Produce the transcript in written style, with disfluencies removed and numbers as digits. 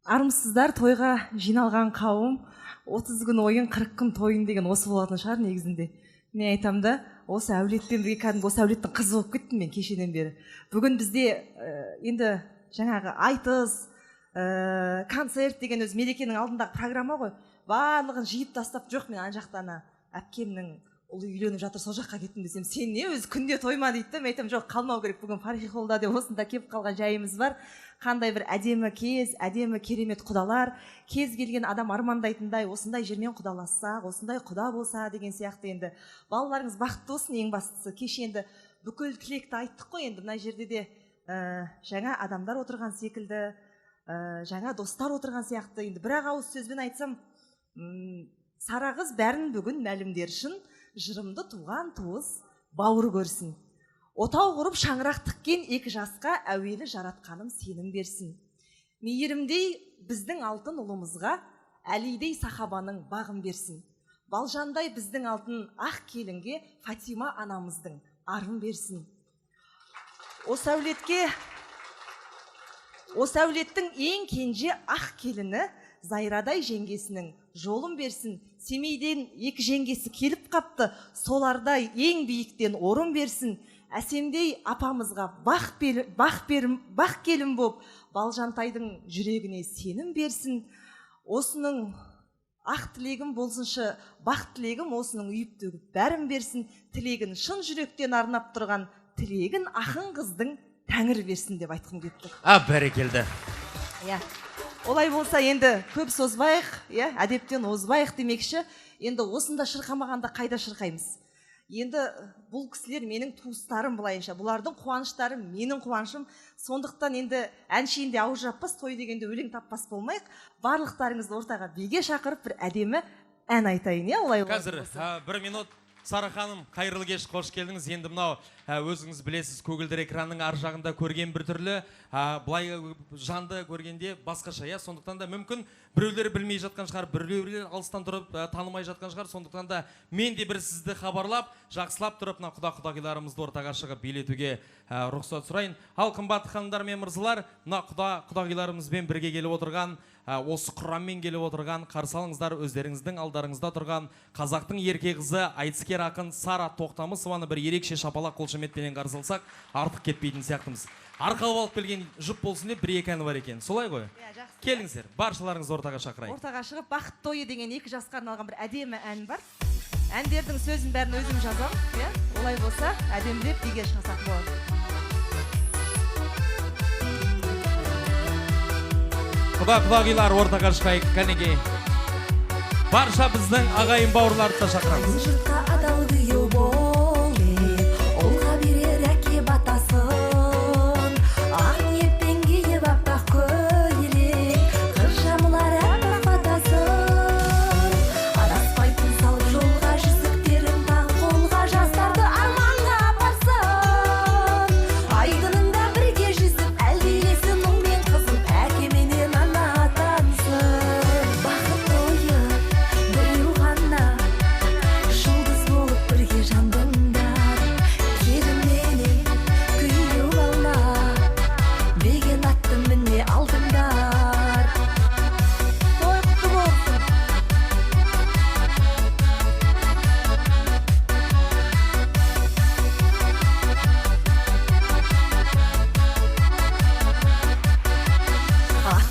Армысыздар, тойға жиналған қауым, 30 күн ойын, 40 күн тойын деген осы болатын шығар негізінде. Мен айтам да, осы әулетпен бірге кәдімгі осы әулеттің қызы болып кеттім мен кешеден бері. Бүгін бізде енді жаңағы айтыс, концерт деген өз мерекенің алдындағы программа ғой. Барлығын жиып тастап жоқ, мен ана жақтана әпкемнің ұлы үйленіп жатыр, сол жаққа кеттім десем, сен не өзі күнде тойма дейді. Мен айтам, жоқ, қалмау керек, бүгін Фарихи холлда деп осында келіп қалған жайымыз бар. Қандай бір әдемі кез, әдемі керемет құдалар, кез келген адам армандайтындай, осындай жермен құдалассақ, осындай құда болса деген сияқты. Енді балаларыңыз бақытты болсын, ең бастысы. Кеше енді бүкіл тілекті айттық қой, енді мына жерде де жаңа адамдар отырған секілді, жаңа достар отырған сияқты. Енді бір ауыз сөзбен айтсам, Сара қыз бәрін бүгін мәлімдер үшін жырымды туған туыс бауыр көрсін. Отау құрып шаңырақ тіккен екі жасқа әуелі жаратқаным сенім берсін. Мейірімдей біздің алтын ұлымызға Әлидей сахабаның бағын берсін. Балжандай біздің алтын ақ келінге Фатима анамыздың арын берсін. Осы әулеттің ең кенже ақ келіні Зайрадай жеңгесінің жолын берсін. Семейден екі жеңгесі келіп қапты, солардай ең биіктен орын берсін. Әсемдей апамызға бақ келін боп, Балжантайдың жүрегіне сенім берсін. Осының ақ тілегім болсыншы, бақ тілегім осының үйіп төгіп бәрін берсін. Тілегін шын жүректен арнап тұрған, тілегін ақын қыздың тәңір берсін деп айтқым кетті. Бәрекелді. Олай болса енді көп созбайық, әдептен озбайық демекші. Енді осында шырқамағанда қайда шырқаймыз? Енді бұл кісілер менің туыстарым былайынша, бұлардың қуаныштары менің қуанышым. Сондықтан енді әншейінде ауыз жаппас, той дегенде өлең таппас болмайық. Барлықтарыңызды ортаға биге шақырып бір әдемі ән айтайын, олай болса. Қазір 1 минут. Сара ханым, қайырлы кеш, қош келдіңіз. Енді мынау өзіңіз білесіз, көгілдір экранның ар жағында көрген бір түрлі, былай жанды көргенде басқаша. Сондықтан да мүмкін біреулер білмей жатқан шығар, біреулер алыстан тұрып танымай жатқан шығар. Сондықтан да мен де бір сізді хабарлап, жақсылап тұрып, құда-құдағиларымызды ортаға шығып билетуге рұқсат сұрайын. Ал қымбатты ханымдар мен мырзалар, құда-құдағиларымызбен бірге келіп отырған, осы құраммен келіп отырған, қарсы алыңыздар, өздеріңіздің алдарыңызда тұрған қазақтың ерке қызы, айтыскер ақын Сара Тоқтамысованы бір ерекше шапалақ қолшаметпенен қарсы алсақ, артық кетпейтін сияқтымыз. Арқалып алып келген жұп болсын деп бір-екі әні бар екен. Солай ғой? Келіңіздер, баршаларыңызды ортаға шақырайын. Ортаға шығып, бақыт тойы деген екі жасқа арналған бір әдемі ән бар. Әндердің сөзін бәрін өзім жазам. Олай болса, әдемілеп биге шығасақ болады. Құда-құдағилар ортаға шығайық, кәнеге. Барша біздің ағайын бауырларды да шақырамыз. Жұртқа адал күйеу